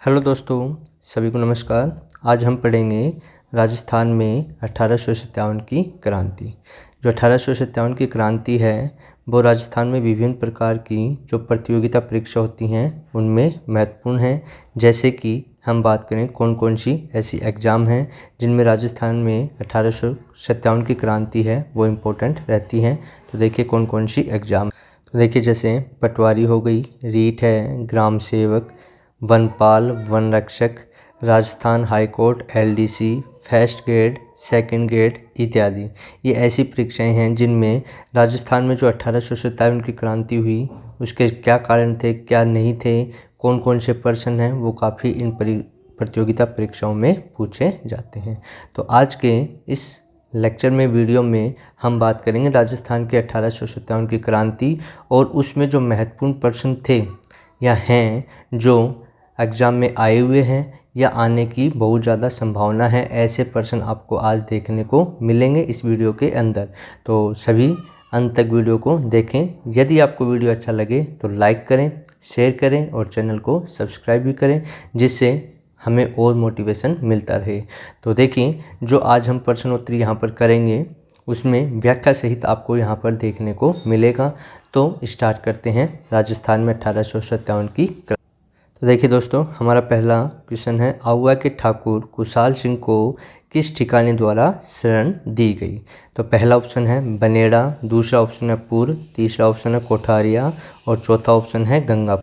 Hello दोस्तों, सभी को नमस्कार। आज हम पढ़ेंगे राजस्थान में 1857 की क्रांति। जो 1857 की क्रांति है वो राजस्थान में विभिन्न प्रकार की जो प्रतियोगिता परीक्षा होती हैं उनमें महत्वपूर्ण है। जैसे कि हम बात करें कौन कौन सी ऐसी एग्ज़ाम हैं जिनमें राजस्थान में 1857 की क्रांति है वो इम्पोर्टेंट रहती हैं। तो देखिए कौन कौन सी एग्ज़ाम। तो देखिए जैसे पटवारी हो गई, रीट है, ग्राम सेवक, वनपाल, वन रक्षक, Rajasthan high court, LDC, first grade, second grade इत्यादि। ये ऐसी परीक्षाएं हैं जिनमें राजस्थान में जो 1857 की क्रांति हुई उसके क्या कारण थे, क्या नहीं थे, कौन कौन से पर्सन हैं, वो काफ़ी इन प्रतियोगिता परीक्षाओं में पूछे जाते हैं। तो आज के इस लेक्चर में, वीडियो में हम बात करेंगे राजस्थान के 1857 की क्रांति और उसमें जो महत्वपूर्ण पर्सन थे या हैं जो एग्ज़ाम में आए हुए हैं या आने की बहुत ज़्यादा संभावना है, ऐसे पर्सन आपको आज देखने को मिलेंगे इस वीडियो के अंदर। तो सभी अंत तक वीडियो को देखें। यदि आपको वीडियो अच्छा लगे तो लाइक करें, शेयर करें और चैनल को सब्सक्राइब भी करें, जिससे हमें और मोटिवेशन मिलता रहे। तो देखिए जो आज हम प्रश्नोत्तरी यहाँ पर करेंगे उसमें व्याख्या सहित आपको यहाँ पर देखने को मिलेगा। तो स्टार्ट करते हैं राजस्थान में 1857 की। तो देखिए दोस्तों, हमारा पहला क्वेश्चन है, आहुआ के ठाकुर कुशाल सिंह को किस ठिकाने द्वारा शरण दी गई। तो पहला ऑप्शन है बनेड़ा, दूसरा ऑप्शन है पूर्व, तीसरा ऑप्शन है कोठारिया और चौथा ऑप्शन है गंगा।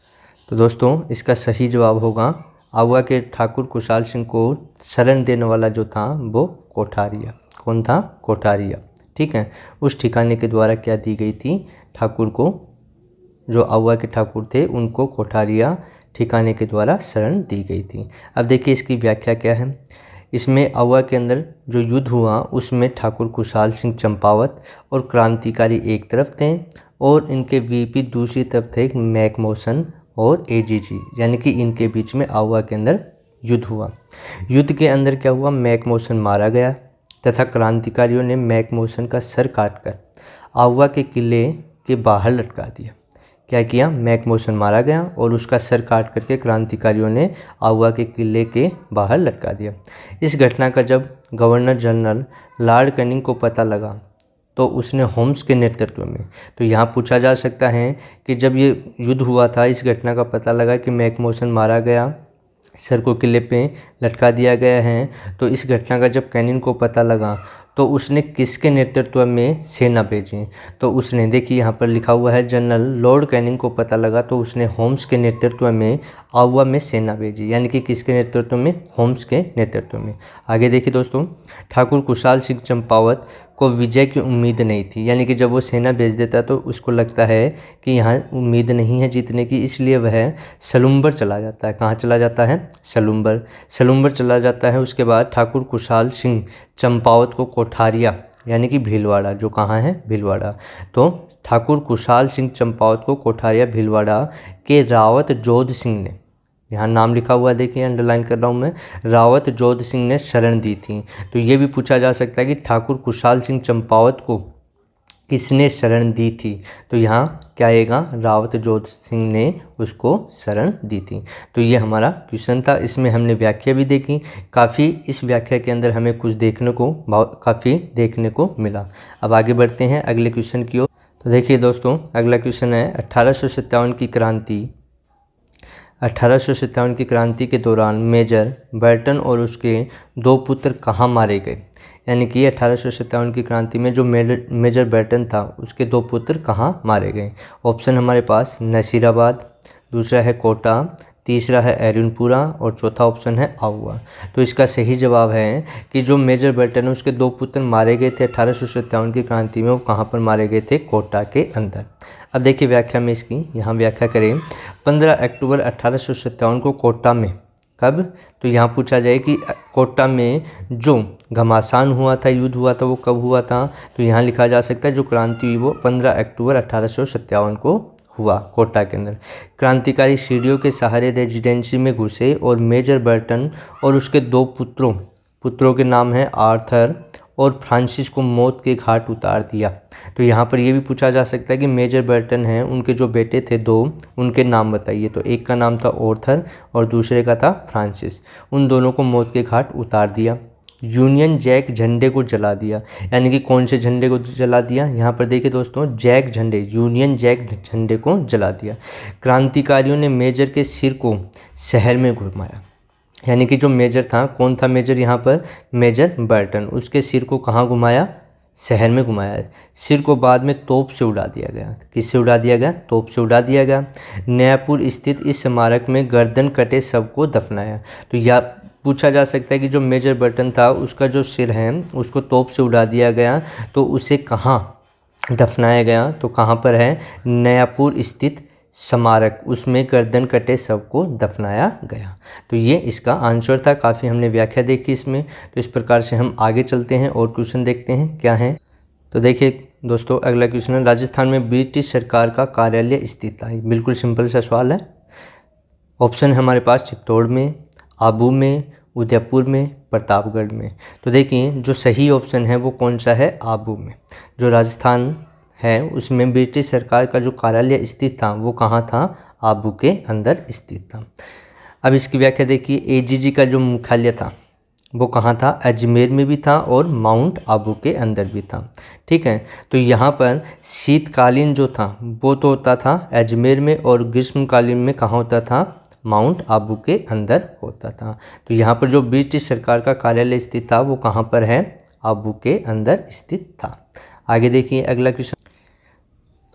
तो दोस्तों इसका सही जवाब होगा आहुआ के ठाकुर कुशाल सिंह को शरण देने वाला जो था वो कोठारिया। कौन था? कोठारिया। ठीक है, उस ठिकाने के द्वारा क्या दी गई थी ठाकुर को, जो आहुआ के ठाकुर थे उनको कोठारिया ठिकाने के द्वारा शरण दी गई थी। अब देखिए इसकी व्याख्या क्या है। इसमें आहुआ के अंदर जो युद्ध हुआ उसमें ठाकुर कुशाल सिंह चंपावत और क्रांतिकारी एक तरफ थे और इनके वीपी दूसरी तरफ थे मैकमोहन और एजीजी, यानी कि इनके बीच में आहुआ के अंदर युद्ध हुआ। युद्ध के अंदर क्या हुआ, मैकमोहन मारा गया तथा क्रांतिकारियों ने मैकमोहन का सर काटकर आहुआ के किले के बाहर लटका दिया। क्या किया, मैकमोहन मारा गया और उसका सर काट करके क्रांतिकारियों ने आहुआ के किले के बाहर लटका दिया। इस घटना का जब गवर्नर जनरल लॉर्ड कैनिंग को पता लगा तो उसने होम्स के नेतृत्व में, तो यहाँ पूछा जा सकता है कि जब ये युद्ध हुआ था, इस घटना का पता लगा कि मैकमोहन मारा गया, सर को किले पे लटका दिया गया है, तो इस घटना का जब कैनिंग को पता लगा तो उसने किसके नेतृत्व में सेना भेजी। तो उसने, देखिए यहाँ पर लिखा हुआ है जनरल लॉर्ड कैनिंग को पता लगा तो उसने होम्स के नेतृत्व में आहुआ में सेना भेजी, यानी कि किसके नेतृत्व में, होम्स के नेतृत्व में। आगे देखिए दोस्तों, ठाकुर कुशाल सिंह चंपावत को विजय की उम्मीद नहीं थी, यानी कि जब वो सेना भेज देता तो उसको लगता है कि यहाँ उम्मीद नहीं है जीतने की, इसलिए वह सलुम्बर चला जाता है। कहाँ चला जाता है? सलुम्बर चला जाता है। उसके बाद ठाकुर कुशाल सिंह चंपावत को कोठारिया, यानी कि भीलवाड़ा, जो कहाँ है, भीलवाड़ा, तो ठाकुर कुशाल सिंह चंपावत को कोठारिया भीलवाड़ा के रावत जोध सिंह ने, यहाँ नाम लिखा हुआ देखिए, अंडरलाइन कर रहा हूँ मैं, रावत जोध सिंह ने शरण दी थी। तो ये भी पूछा जा सकता है कि ठाकुर कुशाल सिंह चंपावत को किसने शरण दी थी। तो यहाँ क्या आएगा, रावत जोध सिंह ने उसको शरण दी थी। तो ये हमारा क्वेश्चन था। इसमें हमने व्याख्या भी देखी, काफ़ी इस व्याख्या के अंदर हमें कुछ काफ़ी देखने को मिला। अब आगे बढ़ते हैं अगले क्वेश्चन की ओर। तो देखिए दोस्तों, अगला क्वेश्चन है 1857 की क्रांति। 1857 की क्रांति के दौरान मेजर बर्टन और उसके दो पुत्र कहाँ मारे गए। यानी कि 1857 की क्रांति में जो मेजर बर्टन था उसके दो पुत्र कहाँ मारे गए। ऑप्शन हमारे पास नसीराबाद, दूसरा है कोटा, तीसरा है एरनपुरा और चौथा ऑप्शन है आहुआ। तो इसका सही जवाब है कि जो मेजर बर्टन है उसके दो पुत्र मारे गए थे 1857 की क्रांति में, वो कहाँ पर मारे गए थे, कोटा के अंदर। अब देखिए व्याख्या में इसकी, यहाँ व्याख्या करें। 15 अक्टूबर 1857 को कोटा में, कब, तो यहाँ पूछा जाए कि कोटा में जो घमासान हुआ था, युद्ध हुआ था, वो कब हुआ था। तो यहाँ लिखा जा सकता है जो क्रांति हुई वो 15 अक्टूबर 1857 को हुआ कोटा के अंदर। क्रांतिकारी सीढ़ियों के सहारे रेजिडेंसी में घुसे और मेजर बर्टन और उसके दो पुत्रों के नाम है आर्थर और फ्रांसिस को मौत के घाट उतार दिया। तो यहाँ पर ये भी पूछा जा सकता है कि मेजर बर्टन हैं, उनके जो बेटे थे 2, उनके नाम बताइए। तो एक का नाम था ऑर्थर और दूसरे का था फ्रांसिस। उन दोनों को मौत के घाट उतार दिया। यूनियन जैक झंडे को जला दिया, यानी कि कौन से झंडे को जला दिया? यहाँ पर देखिए दोस्तों, जैक झंडे, यूनियन जैक झंडे को जला दिया। क्रांतिकारियों ने मेजर के सिर को शहर में घुमाया, यानी कि जो मेजर था, कौन था मेजर यहाँ पर? Major Burton. उसके सिर को कहाँ घुमाया? शहर में घुमाया। सिर को बाद में तोप से उड़ा दिया गया। किससे उड़ा दिया गया? तोप से उड़ा दिया गया। नयापुर स्थित इस स्मारक में गर्दन कटे शव को दफनाया। तो यह पूछा जा सकता है कि जो मेजर बर्टन था उसका जो सिर है उसको तोप से उड़ा दिया गया, तो उसे कहाँ दफनाया गया? तो कहाँ पर है? नयापुर स्थित स्मारक, उसमें गर्दन कटे शव को दफनाया गया। तो ये इसका आंसर था। काफ़ी हमने व्याख्या देखी इसमें। तो इस प्रकार से हम आगे चलते हैं और क्वेश्चन देखते हैं क्या है। तो देखिए दोस्तों, अगला क्वेश्चन है, राजस्थान में ब्रिटिश सरकार का कार्यालय स्थित था। बिल्कुल सिंपल सा सवाल है। ऑप्शन है हमारे पास चित्तौड़ में, आबू में, उदयपुर में, प्रतापगढ़ में। तो देखिए जो सही ऑप्शन है वो कौन सा है? आबू में। जो राजस्थान है उसमें ब्रिटिश सरकार का जो कार्यालय स्थित था वो कहाँ था? आबू के अंदर स्थित था। अब इसकी व्याख्या देखिए, एजीजी का जो मुख्यालय था वो कहाँ था? अजमेर में भी था और माउंट आबू के अंदर भी था। ठीक है, तो यहाँ पर शीतकालीन जो था वो तो होता था अजमेर में, और ग्रीष्मकालीन में कहाँ होता था? माउंट आबू के अंदर होता था। तो यहाँ पर जो ब्रिटिश सरकार का कार्यालय स्थित था वो कहाँ पर है? आबू के अंदर स्थित था। आगे देखिए अगला क्वेश्चन।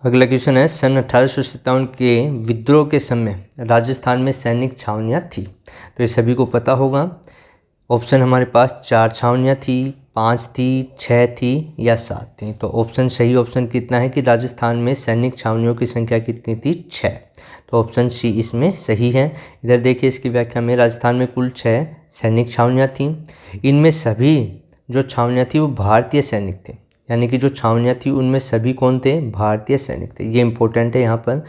अगला क्वेश्चन है, सन 1857 के विद्रोह के समय राजस्थान में सैनिक छावनियाँ थी। तो ये सभी को पता होगा। ऑप्शन हमारे पास 4 छावनियाँ थी, 5 थी, 6 थी या 7 थी। तो ऑप्शन सही ऑप्शन कितना है कि राजस्थान में सैनिक छावनियों की संख्या कितनी थी? 6। तो ऑप्शन सी इसमें सही है। इधर देखिए इसकी व्याख्या में, राजस्थान में कुल 6 सैनिक छावनियाँ थीं। इनमें सभी जो छावनियाँ थी वो भारतीय सैनिक थे, यानी कि जो छावनियाँ थी उनमें सभी कौन थे? भारतीय सैनिक थे। ये इंपॉर्टेंट है यहाँ पर।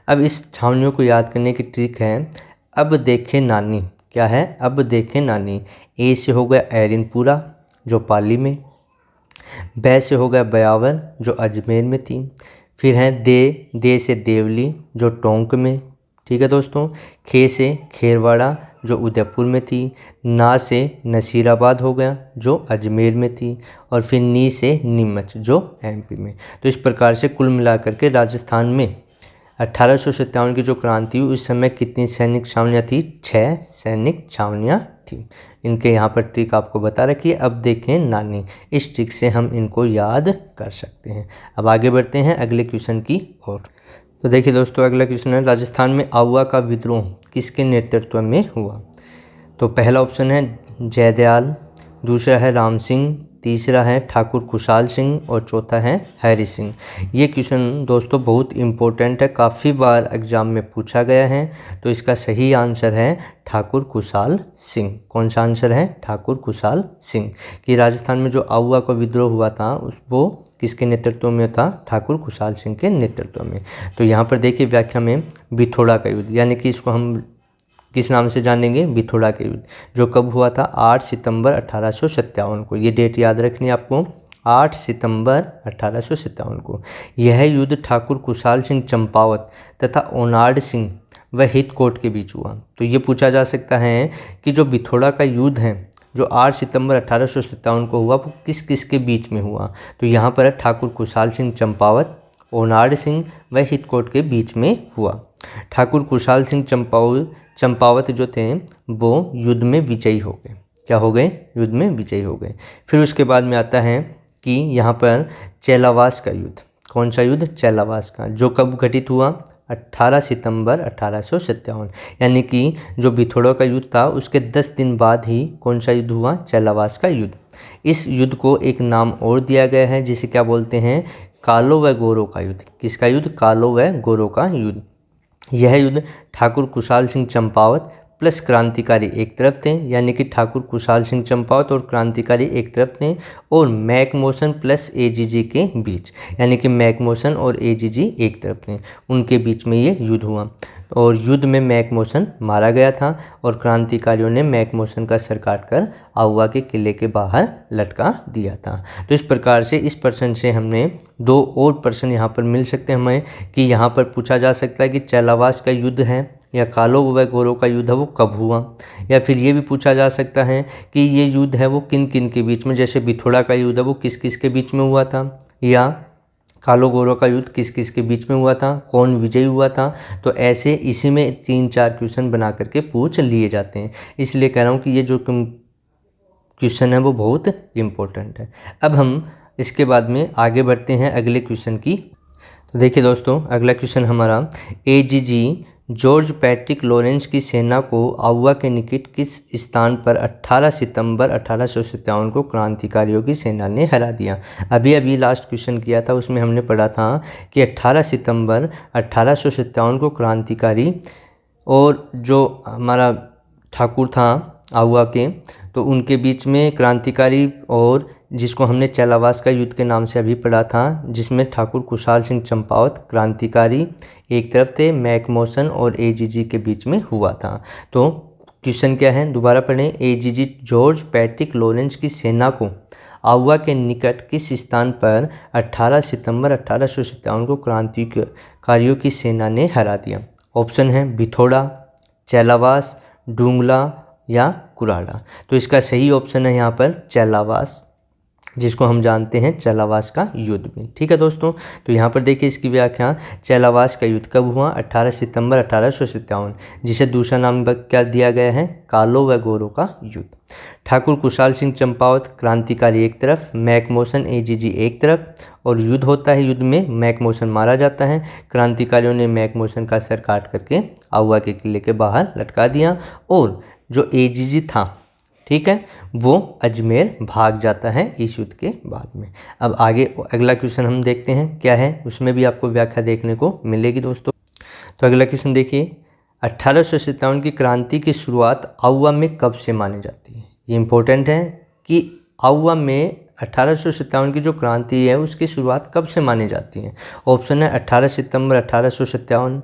अब इस छावनियों को याद करने की ट्रिक है, अब देखे नानी। क्या है? अब देखे नानी। ए से हो गया एरिनपुरा जो पाली में, बै से हो गया बयावर जो अजमेर में थी, फिर है दे से देवली जो टोंक में। ठीक है दोस्तों। खे से खेरवाड़ा जो उदयपुर में थी, ना से नसीराबाद हो गया जो अजमेर में थी, और फिर नी से नीमच जो एमपी में। तो इस प्रकार से कुल मिलाकर के राजस्थान में 1857 की जो क्रांति हुई उस समय कितनी सैनिक छावनियाँ थी? 6 सैनिक छावनियाँ थी। इनके यहाँ पर ट्रिक आपको बता रखी है, अब देखें नानी। इस ट्रिक से हम इनको याद कर सकते हैं। अब आगे बढ़ते हैं अगले क्वेश्चन की ओर। तो देखिए दोस्तों अगला क्वेश्चन है, राजस्थान में आउवा का विद्रोह किसके नेतृत्व में हुआ? तो पहला ऑप्शन है जयदयाल, दूसरा है राम सिंह, तीसरा है ठाकुर खुशहाल सिंह और चौथा है हरि सिंह। ये क्वेश्चन दोस्तों बहुत इम्पोर्टेंट है, काफ़ी बार एग्जाम में पूछा गया है। तो इसका सही आंसर है ठाकुर खुशहाल सिंह। कौन सा आंसर है? ठाकुर खुशहाल सिंह। कि राजस्थान में जो आउवा का विद्रोह हुआ था वो किसके नेतृत्व में था? ठाकुर खुशहाल सिंह के नेतृत्व में। तो यहाँ पर देखिए व्याख्या में, बिथोड़ा का युद्ध, यानी कि इसको हम किस नाम से जानेंगे? बिथोड़ा के युद्ध, जो कब हुआ था? 8 सितंबर 1857 को। ये डेट याद रखनी है आपको, 8 सितंबर 1857 को। यह युद्ध ठाकुर खुशहाल सिंह चंपावत तथा ओनाड सिंह व हितकोट के बीच हुआ। तो ये पूछा जा सकता है कि जो बिथोड़ा का युद्ध है जो 8 सितंबर 1857 को हुआ वो किस किस के बीच में हुआ? तो यहाँ पर ठाकुर खुशहाल सिंह चंपावत, ओनाड सिंह व हितकोट के बीच में हुआ। ठाकुर खुशहाल सिंह चंपावत जो थे वो युद्ध में विजयी हो गए। क्या हो गए? युद्ध में विजयी हो गए। फिर उसके बाद में आता है कि यहाँ पर चेलावास का युद्ध। कौन सा युद्ध? चेलावास का, जो कब घटित हुआ? 18 सितंबर 1857। यानी कि जो बिथोड़ा का युद्ध था उसके 10 दिन बाद ही कौन सा युद्ध हुआ? चेलावास का युद्ध। इस युद्ध को एक नाम और दिया गया है जिसे क्या बोलते हैं? कालो व गोरो का युद्ध। किसका युद्ध? कालो व गोरो का युद्ध। यह युद्ध ठाकुर खुशहाल सिंह चंपावत प्लस क्रांतिकारी एक तरफ थे, यानी कि ठाकुर खुशहाल सिंह चंपावत और क्रांतिकारी एक तरफ थे, और मैकमोहन प्लस एजीजी के बीच, यानी कि मैकमोहन और एजीजी एक तरफ थे, उनके बीच में ये युद्ध हुआ। और युद्ध में मैकमोहन मारा गया था और क्रांतिकारियों ने मैकमोहन का सर काटकर आउवा के किले के बाहर लटका दिया था। तो इस प्रकार से इस प्रश्न से हमने 2 और प्रश्न यहाँ पर मिल सकते हैं हमें कि यहाँ पर पूछा जा सकता है कि चेलावास का युद्ध है या कालो व गोरो का युद्ध है वो कब हुआ, या फिर ये भी पूछा जा सकता है कि ये युद्ध है वो किन किन के बीच में, जैसे बिथोड़ा का युद्ध है वो किस किस के बीच में हुआ था, या कालो गोरो का युद्ध किस किस के बीच में हुआ था, कौन विजयी हुआ था। तो ऐसे इसी में 3-4 क्वेश्चन बना करके पूछ लिए जाते हैं, इसलिए कह रहा हूँ कि ये जो क्वेश्चन है वो बहुत इम्पोर्टेंट है। अब हम इसके बाद में आगे बढ़ते हैं अगले क्वेश्चन की। तो देखिए दोस्तों, अगला क्वेश्चन हमारा एजीजी जॉर्ज पैट्रिक लॉरेंस की सेना को आउवा के निकट किस स्थान पर 18 सितंबर 1857 को क्रांतिकारियों की सेना ने हरा दिया। अभी अभी लास्ट क्वेश्चन किया था, उसमें हमने पढ़ा था कि 18 सितंबर 1857 को क्रांतिकारी और जो हमारा ठाकुर था आउवा के, तो उनके बीच में क्रांतिकारी और जिसको हमने चेलावास का युद्ध के नाम से अभी पढ़ा था, जिसमें ठाकुर खुशहाल सिंह चंपावत क्रांतिकारी एक तरफ थे, मैकमोहन और एजीजी के बीच में हुआ था। तो क्वेश्चन क्या है, दोबारा पढ़ें। एजीजी जॉर्ज पैट्रिक लॉरेंस की सेना को आउवा के निकट किस स्थान पर 18 सितंबर 1857 को क्रांतिकारियों की सेना ने हरा दिया। ऑप्शन है बिथोड़ा, चेलावास, डूंगला या कुराड़ा। तो इसका सही ऑप्शन है यहाँ पर चेलावास, जिसको हम जानते हैं चेलावास का युद्ध भी। ठीक है दोस्तों, तो यहाँ पर देखिए इसकी व्याख्या, चेलावास का युद्ध कब हुआ, 18 सितंबर 1857, जिसे दूसरा नाम क्या दिया गया है, कालो व गोरो का युद्ध। ठाकुर खुशहाल सिंह चंपावत क्रांतिकारी एक तरफ, मैकमोहन एजीजी एक तरफ, और युद्ध होता है। युद्ध में मैकमोहन मारा जाता है, क्रांतिकारियों ने मैकमोहन का सर काट करके आउवा के किले के बाहर लटका दिया, और जो एजीजी था, ठीक है, वो अजमेर भाग जाता है इस युद्ध के बाद में। अब आगे अगला क्वेश्चन हम देखते हैं क्या है, उसमें भी आपको व्याख्या देखने को मिलेगी दोस्तों। तो अगला क्वेश्चन देखिए, 1857 की क्रांति की शुरुआत आउवा में कब से मानी जाती है। ये इम्पोर्टेंट है कि आउवा में 1857 की जो क्रांति है उसकी शुरुआत कब से मानी जाती है। ऑप्शन है 18 सितंबर 1857,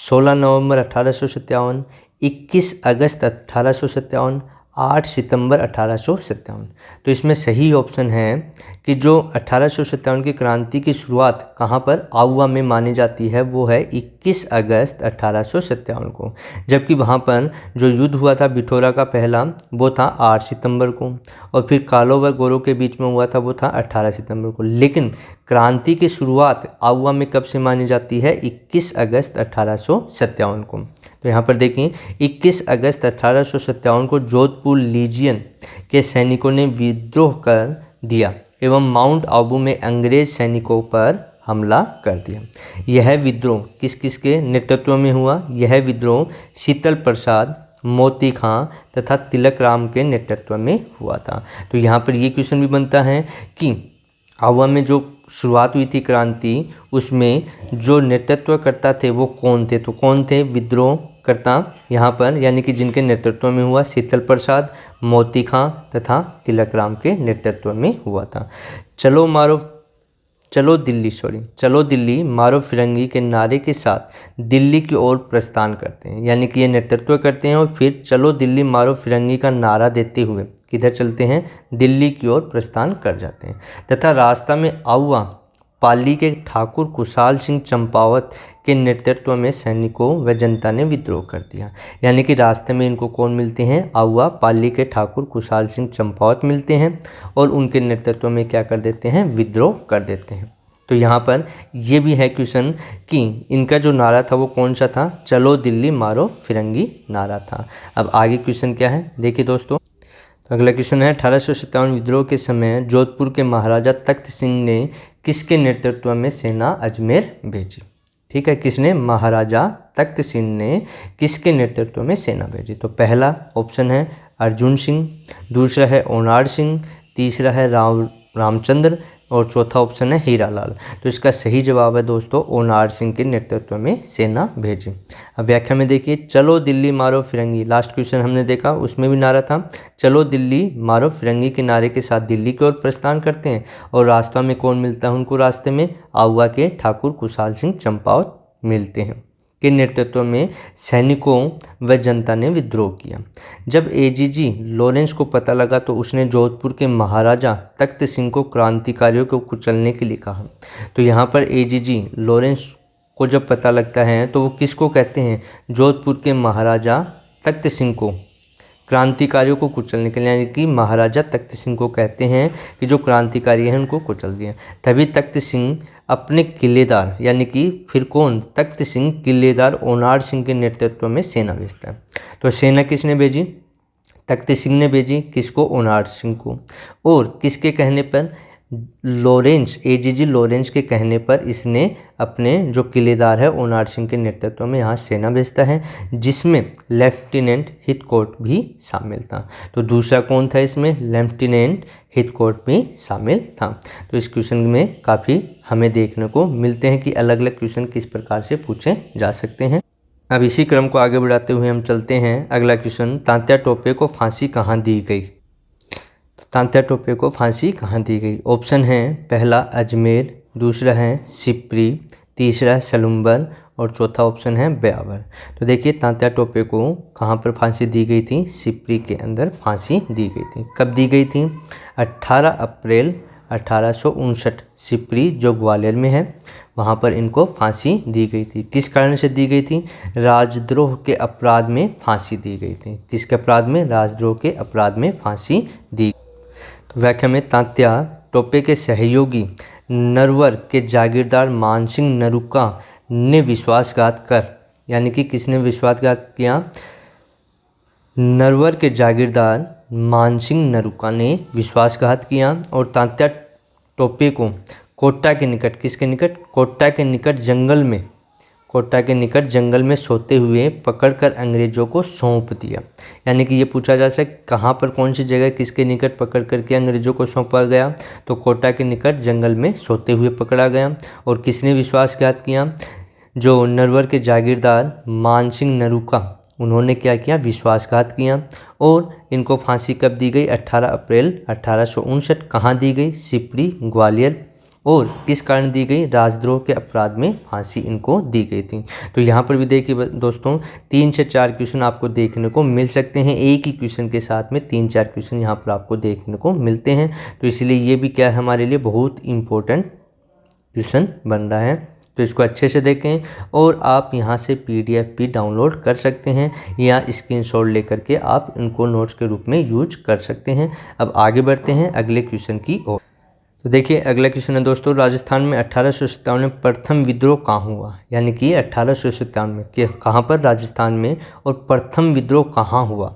16 नवंबर 1857, 21 अगस्त 1857, 8 सितंबर 1857। तो इसमें सही ऑप्शन है कि जो 1857 की क्रांति की शुरुआत कहाँ पर आउवा में मानी जाती है वो है 21 अगस्त 1857 को, जबकि वहाँ पर जो युद्ध हुआ था बिठोरा का पहला वो था 8 सितंबर को, और फिर कालो व गोरो के बीच में हुआ था वो था 18 सितंबर को। लेकिन क्रांति की शुरुआत आउवा में कब से मानी जाती है, 21 अगस्त 1857 को। तो यहाँ पर देखें 21 अगस्त 1857 को जोधपुर लीजियन के सैनिकों ने विद्रोह कर दिया एवं माउंट आबू में अंग्रेज सैनिकों पर हमला कर दिया। यह विद्रोह किस किस के नेतृत्व में हुआ, यह विद्रोह शीतल प्रसाद, मोती खां तथा तिलक राम के नेतृत्व में हुआ था। तो यहाँ पर ये क्वेश्चन भी बनता है कि आउवा में जो शुरुआत हुई थी क्रांति, उसमें जो नेतृत्व करता थे वो कौन थे। तो कौन थे विद्रोह करता यहाँ पर, यानी कि जिनके नेतृत्व में हुआ, शीतल प्रसाद, मोती खां तथा तिलक राम के नेतृत्व में हुआ था। चलो दिल्ली मारो फिरंगी के नारे के साथ दिल्ली की ओर प्रस्थान करते हैं, यानी कि ये नेतृत्व करते हैं और फिर चलो दिल्ली मारो फिरंगी का नारा देते हुए किधर चलते हैं, दिल्ली की ओर प्रस्थान कर जाते हैं। तथा रास्ता में आउवा पाली के ठाकुर खुशहाल सिंह चंपावत के नेतृत्व में सैनिकों व जनता ने विद्रोह कर दिया। यानी कि रास्ते में इनको कौन मिलते हैं, आउवा पाली के ठाकुर खुशहाल सिंह चंपावत मिलते हैं और उनके नेतृत्व में क्या कर देते हैं, विद्रोह कर देते हैं। तो यहाँ पर ये भी है क्वेश्चन कि इनका जो नारा था वो कौन सा था, चलो दिल्ली मारो फिरंगी नारा था। अब आगे क्वेश्चन क्या है देखिए दोस्तों। तो अगला क्वेश्चन है 1857 विद्रोह के समय जोधपुर के महाराजा तख्त सिंह ने किसके नेतृत्व में सेना अजमेर भेजी। ठीक है, किसने, महाराजा तख्त सिंह ने किसके नेतृत्व में सेना भेजी। तो पहला ऑप्शन है अर्जुन सिंह, दूसरा है ओनार सिंह, तीसरा है रामचंद्र और चौथा ऑप्शन है हीरालाल। तो इसका सही जवाब है दोस्तों ओनार सिंह के नेतृत्व में सेना भेजी। अब व्याख्या में देखिए, चलो दिल्ली मारो फिरंगी, लास्ट क्वेश्चन हमने देखा उसमें भी नारा था चलो दिल्ली मारो फिरंगी के नारे के साथ दिल्ली की ओर प्रस्थान करते हैं और रास्ता में कौन मिलता है उनको, रास्ते में आउवा के ठाकुर खुशहाल सिंह चंपावत मिलते हैं। के नेतृत्व में सैनिकों व जनता ने विद्रोह किया। जब एजीजी लॉरेंस को पता लगा तो उसने जोधपुर के महाराजा तख्त सिंह को क्रांतिकारियों को कुचलने के लिए कहा। तो यहाँ पर एजीजी लॉरेंस को जब पता लगता है तो वो किसको कहते हैं, जोधपुर के महाराजा तख्त सिंह को क्रांतिकारियों को कुचलने के लिए, यानी कि महाराजा तख्त सिंह को कहते हैं कि जो क्रांतिकारी हैं उनको कुचल दिया। तभी तख्त सिंह अपने किलेदार, यानी कि फिर कौन, तख्त सिंह किलेदार ओनार सिंह के नेतृत्व में सेना भेजता है। तो सेना किसने भेजी, तख्त सिंह ने भेजी, किसको, ओनार सिंह को। और किसके कहने पर, लॉरेंस, एजीजी लॉरेंस के कहने पर इसने अपने जो किलेदार है ओनार सिंह के नेतृत्व में यहाँ सेना भेजता है, जिसमें लेफ्टिनेंट हिथकोर्ट भी शामिल था। तो दूसरा कौन था इसमें, लेफ्टिनेंट हिथकोर्ट भी शामिल था। तो इस क्वेश्चन में काफ़ी हमें देखने को मिलते हैं कि अलग अलग क्वेश्चन किस प्रकार से पूछे जा सकते हैं। अब इसी क्रम को आगे बढ़ाते हुए हम चलते हैं अगला क्वेश्चन, तात्या टोपे को फांसी कहाँ दी गई। तात्या टोपे को फांसी कहाँ दी गई। ऑप्शन है, पहला अजमेर, दूसरा है सिप्री, तीसरा है सलुम्बर और चौथा ऑप्शन है ब्यावर। तो देखिए तात्या टोपे को कहाँ पर फांसी दी गई थी, सिप्री के अंदर फांसी दी गई थी। कब दी गई थी, 18 अप्रैल 1859, सिप्री जो ग्वालियर में है वहाँ पर इनको फांसी दी गई थी। किस कारण से दी गई थी, राजद्रोह के अपराध में फांसी दी गई थी। किसके अपराध में, राजद्रोह के अपराध में फांसी दी। व्याख्या में, तात्या टोपे के सहयोगी नरवर के जागीरदार मानसिंह नरूका ने विश्वासघात कर, यानी कि किसने विश्वासघात किया, नरवर के जागीरदार मानसिंह नरूका ने विश्वासघात किया और तात्या टोपे को कोटा के निकट, किसके निकट, कोटा के निकट जंगल में सोते हुए पकड़कर अंग्रेजों को सौंप दिया। यानी कि ये पूछा जा सकता है कहाँ पर, कौन सी जगह, किसके निकट पकड़ करके अंग्रेजों को सौंपा गया, तो कोटा के निकट जंगल में सोते हुए पकड़ा गया। और किसने विश्वासघात किया, जो नरवर के जागीरदार मानसिंह नरूका, उन्होंने क्या किया, विश्वासघात किया। और इनको फांसी कब दी गई, 18 अप्रैल 1859, कहाँ दी गई, सिपरी ग्वालियर। और किस कारण दी गई, राजद्रोह के अपराध में फांसी इनको दी गई थी। तो यहाँ पर भी देखिए दोस्तों 3 से 4 क्वेश्चन आपको देखने को मिल सकते हैं। एक ही क्वेश्चन के साथ में 3-4 क्वेश्चन यहाँ पर आपको देखने को मिलते हैं। तो इसलिए ये भी क्या है, हमारे लिए बहुत इम्पोर्टेंट क्वेश्चन बन रहा है। तो इसको अच्छे से देखें और आप यहाँ से PDF भी डाउनलोड कर सकते हैं या स्क्रीनशॉट लेकर के आप इनको नोट्स के रूप में यूज कर सकते हैं। अब आगे बढ़ते हैं अगले क्वेश्चन की ओर। तो देखिए अगला क्वेश्चन है दोस्तों, राजस्थान में 1857 में प्रथम विद्रोह कहाँ हुआ, यानी कि 1857 में कि कहाँ पर, राजस्थान में, और प्रथम विद्रोह कहाँ हुआ।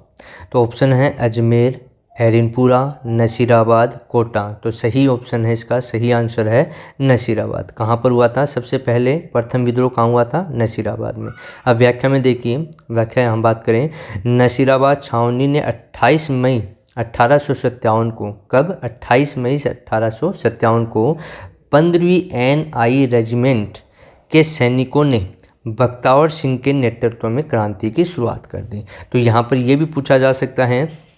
तो ऑप्शन है अजमेर, हरिनपुरा, नसीराबाद, कोटा। तो सही ऑप्शन है इसका, सही आंसर है नसीराबाद। कहाँ पर हुआ था सबसे पहले प्रथम विद्रोह, कहाँ हुआ था, नसीराबाद में। अब व्याख्या में देखिए, व्याख्या हम बात करें, नसीराबाद छावनी ने 28 मई 1857 को, कब, 28 मई 1857 को 15वीं NI रेजिमेंट के सैनिकों ने बख्तावर सिंह के नेतृत्व में क्रांति की शुरुआत कर दी। तो यहाँ पर यह भी पूछा जा सकता है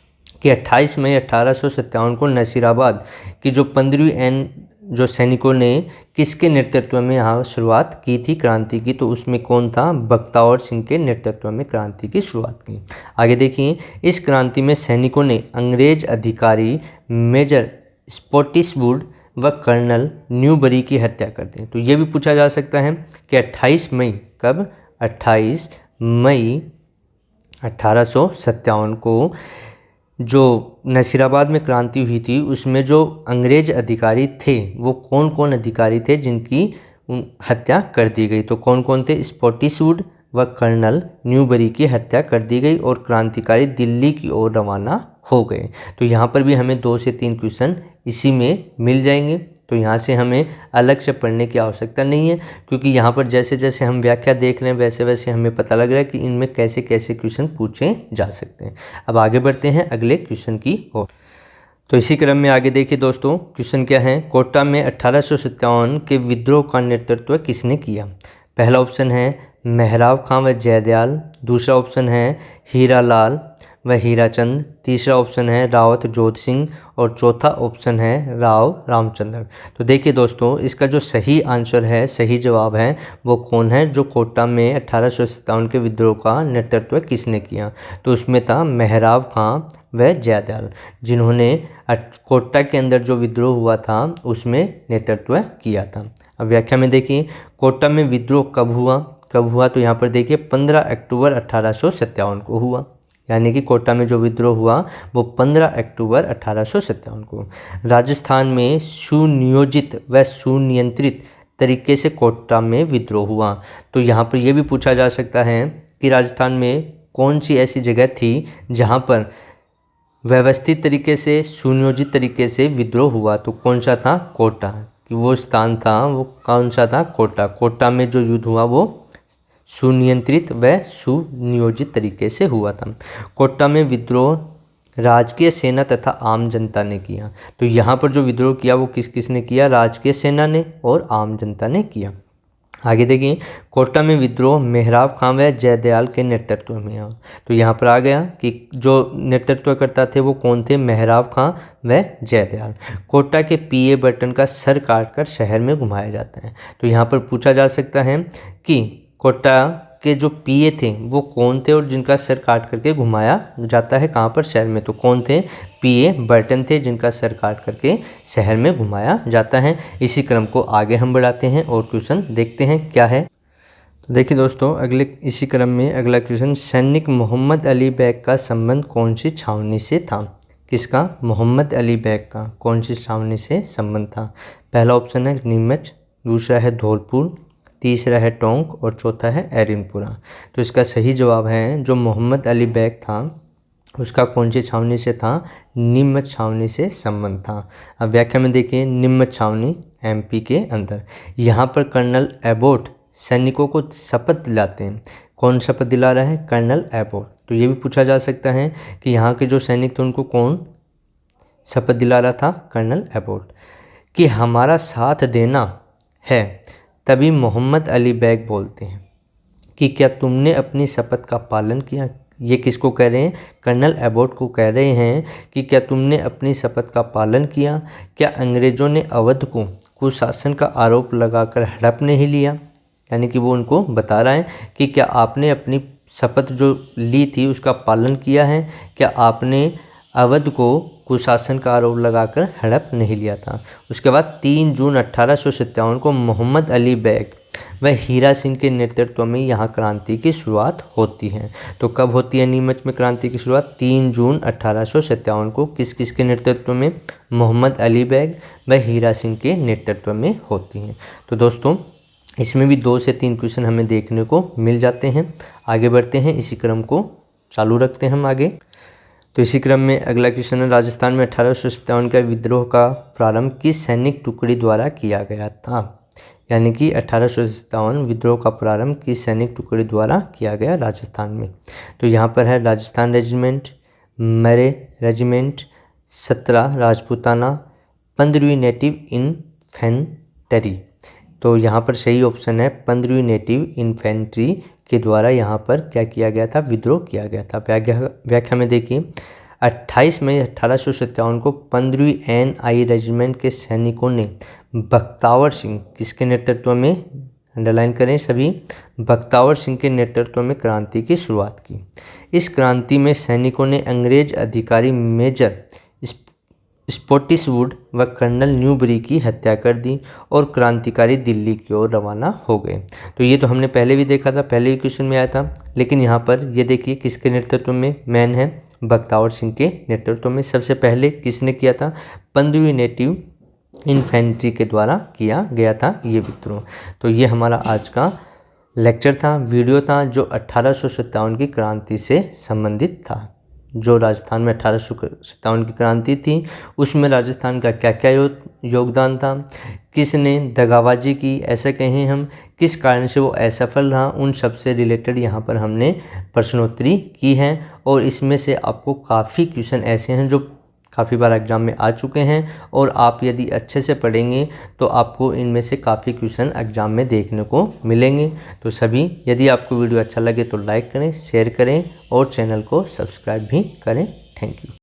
कि 28 मई 1857 को नसीराबाद की जो 15वीं N जो सैनिकों ने किसके नेतृत्व में यहाँ शुरुआत की थी क्रांति की, तो उसमें कौन था, बख्तावर सिंह के नेतृत्व में क्रांति की शुरुआत की। आगे देखिए, इस क्रांति में सैनिकों ने अंग्रेज अधिकारी मेजर स्पॉटिसवुड व कर्नल न्यूबरी की हत्या कर दी। तो ये भी पूछा जा सकता है कि 28 मई, कब, 28 मई 1857 को जो नसीराबाद में क्रांति हुई थी उसमें जो अंग्रेज अधिकारी थे वो कौन कौन अधिकारी थे जिनकी हत्या कर दी गई। तो कौन कौन थे, स्पॉटिसवुड व कर्नल न्यूबरी की हत्या कर दी गई और क्रांतिकारी दिल्ली की ओर रवाना हो गए। तो यहाँ पर भी हमें 2 से 3 क्वेश्चन इसी में मिल जाएंगे। तो यहाँ से हमें अलग से पढ़ने की आवश्यकता नहीं है, क्योंकि यहाँ पर जैसे जैसे हम व्याख्या देख रहे हैं वैसे वैसे हमें पता लग रहा है कि इनमें कैसे कैसे क्वेश्चन पूछे जा सकते हैं। अब आगे बढ़ते हैं अगले क्वेश्चन की ओर। तो इसी क्रम में आगे देखिए दोस्तों, क्वेश्चन क्या है, कोटा में 1857 के विद्रोह का नेतृत्व किसने किया। पहला ऑप्शन है मेहराब खां व जयदयाल, दूसरा ऑप्शन है हीरालाल व हीराचंद, तीसरा ऑप्शन है रावत जोध सिंह और चौथा ऑप्शन है राव रामचंद्र। तो देखिए दोस्तों, इसका जो सही आंसर है, सही जवाब है, वो कौन है? जो कोटा में 1857 के विद्रोह का नेतृत्व किसने किया? तो उसमें था मेहराब खां व जयदयाल, जिन्होंने कोटा के अंदर जो विद्रोह हुआ था उसमें नेतृत्व किया था। अब व्याख्या में देखिए, कोटा में विद्रोह कब हुआ? तो यहाँ पर देखिए 15 अक्टूबर 1857 को हुआ, यानी कि कोटा में जो विद्रोह हुआ वो 15 अक्टूबर 1857 को। राजस्थान में सुनियोजित व सुनियंत्रित तरीके से कोटा में विद्रोह हुआ। तो यहाँ पर यह भी पूछा जा सकता है कि राजस्थान में कौन सी ऐसी जगह थी जहाँ पर व्यवस्थित तरीके से, सुनियोजित तरीके से विद्रोह हुआ? तो कौन सा था? कोटा। कि वो स्थान था, वो कौन सा था? कोटा। कोटा में जो युद्ध हुआ वो सुनियंत्रित व सुनियोजित तरीके से हुआ था। कोटा में विद्रोह राजकीय सेना तथा आम जनता ने किया। तो यहाँ पर जो विद्रोह किया वो किस किस ने किया? राजकीय सेना ने और आम जनता ने किया। आगे देखिए, कोटा में विद्रोह मेहराब खां व जयदयाल के नेतृत्व में हुआ। तो यहाँ पर आ गया कि जो नेतृत्व करता थे वो कौन थे? मेहराब खां व जयदयाल। कोटा के पीए बटन का सर काटकर शहर में घुमाया जाता है। तो यहाँ पर पूछा जा सकता है कि कोटा के जो पीए थे वो कौन थे और जिनका सर काट करके घुमाया जाता है कहाँ पर? शहर में। तो कौन थे? पीए बर्टन थे, जिनका सर काट करके शहर में घुमाया जाता है। इसी क्रम को आगे हम बढ़ाते हैं और क्वेश्चन देखते हैं क्या है। तो देखिए दोस्तों, इसी क्रम में अगला क्वेश्चन, सैनिक मोहम्मद अली बैग का संबंध कौन सी छावनी से था? किसका? मोहम्मद अली बैग का कौन सी छावनी से संबंध था? पहला ऑप्शन है नीमच, दूसरा है धौलपुर, तीसरा है टोंक और चौथा है एरिनपुरा। तो इसका सही जवाब है जो मोहम्मद अली बैग था उसका कौन सी छावनी से था? नीमच छावनी से संबंध था। अब व्याख्या में देखिए, नीमच छावनी एमपी के अंदर। यहाँ पर कर्नल एबोट सैनिकों को शपथ दिलाते हैं। कौन शपथ दिला रहा है? Colonel Abbott. तो ये भी पूछा जा सकता है कि यहाँ के जो सैनिक थे उनको कौन शपथ दिला रहा था? Colonel Abbott. कि हमारा साथ देना है, तभी मोहम्मद अली बैग बोलते हैं कि क्या तुमने अपनी शपथ का पालन किया? ये किसको कह रहे हैं? कर्नल एबोट को कह रहे हैं कि क्या तुमने अपनी शपथ का पालन किया? क्या अंग्रेज़ों ने अवध को कुशासन का आरोप लगाकर हड़प नहीं लिया? यानी कि वो उनको बता रहा है कि क्या आपने अपनी शपथ जो ली थी उसका पालन किया है? क्या आपने अवध को कुशासन का आरोप लगाकर हड़प नहीं लिया था? उसके बाद 3 जून 1857 को मोहम्मद अली बैग व हीरा सिंह के नेतृत्व में यहाँ क्रांति की शुरुआत होती है। तो कब होती है नीमच में क्रांति की शुरुआत? 3 जून 1857 को। किस किस के नेतृत्व में? मोहम्मद अली बैग व हीरा सिंह के नेतृत्व में होती हैं। तो दोस्तों, इसमें भी 2 से 3 क्वेश्चन हमें देखने को मिल जाते हैं। आगे बढ़ते हैं, इसी क्रम को चालू रखते हैं हम आगे। तो इसी क्रम में अगला क्वेश्चन है, राजस्थान में 1857 का विद्रोह का प्रारंभ किस सैनिक टुकड़ी द्वारा किया गया था? यानी कि 1857 विद्रोह का प्रारंभ किस सैनिक टुकड़ी द्वारा किया गया राजस्थान में? तो यहाँ पर है राजस्थान रेजिमेंट, मरे रेजिमेंट, 17 राजपूताना, 15वीं नेटिव इन्फेंट्री। तो यहाँ पर सही ऑप्शन है 15वीं नेटिव इन्फेंट्री के द्वारा यहाँ पर क्या किया गया था? विद्रोह किया गया था। व्याख्या में देखिए, 28 मई 1857 को 15वीं NI रेजिमेंट के सैनिकों ने बख्तावर सिंह, किसके नेतृत्व में? अंडरलाइन करें सभी, बख्तावर सिंह के नेतृत्व में क्रांति की शुरुआत की। इस क्रांति में सैनिकों ने अंग्रेज अधिकारी मेजर स्पॉटिसवुड व कर्नल न्यूबरी की हत्या कर दी और क्रांतिकारी दिल्ली की ओर रवाना हो गए। तो ये तो हमने पहले भी देखा था, पहले भी क्वेश्चन में आया था, लेकिन यहाँ पर ये देखिए किसके नेतृत्व में मैन है? बख्तावर सिंह के नेतृत्व में। सबसे पहले किसने किया था? 15वीं नेटिव इन्फेंट्री के द्वारा किया गया था ये विद्रोह। तो ये हमारा आज का लेक्चर था, वीडियो था, जो 1857 की क्रांति से संबंधित था। जो राजस्थान में 1857 की क्रांति थी उसमें राजस्थान का क्या क्या योगदान था, किसने दगाबाजी की ऐसा कहें हम, किस कारण से वो असफल रहा, उन सब से रिलेटेड यहाँ पर हमने प्रश्नोत्तरी की है। और इसमें से आपको काफ़ी क्वेश्चन ऐसे हैं जो काफ़ी बार एग्ज़ाम में आ चुके हैं और आप यदि अच्छे से पढ़ेंगे तो आपको इनमें से काफ़ी क्वेश्चन एग्ज़ाम में देखने को मिलेंगे। तो सभी, यदि आपको वीडियो अच्छा लगे तो लाइक करें, शेयर करें और चैनल को सब्सक्राइब भी करें। Thank you.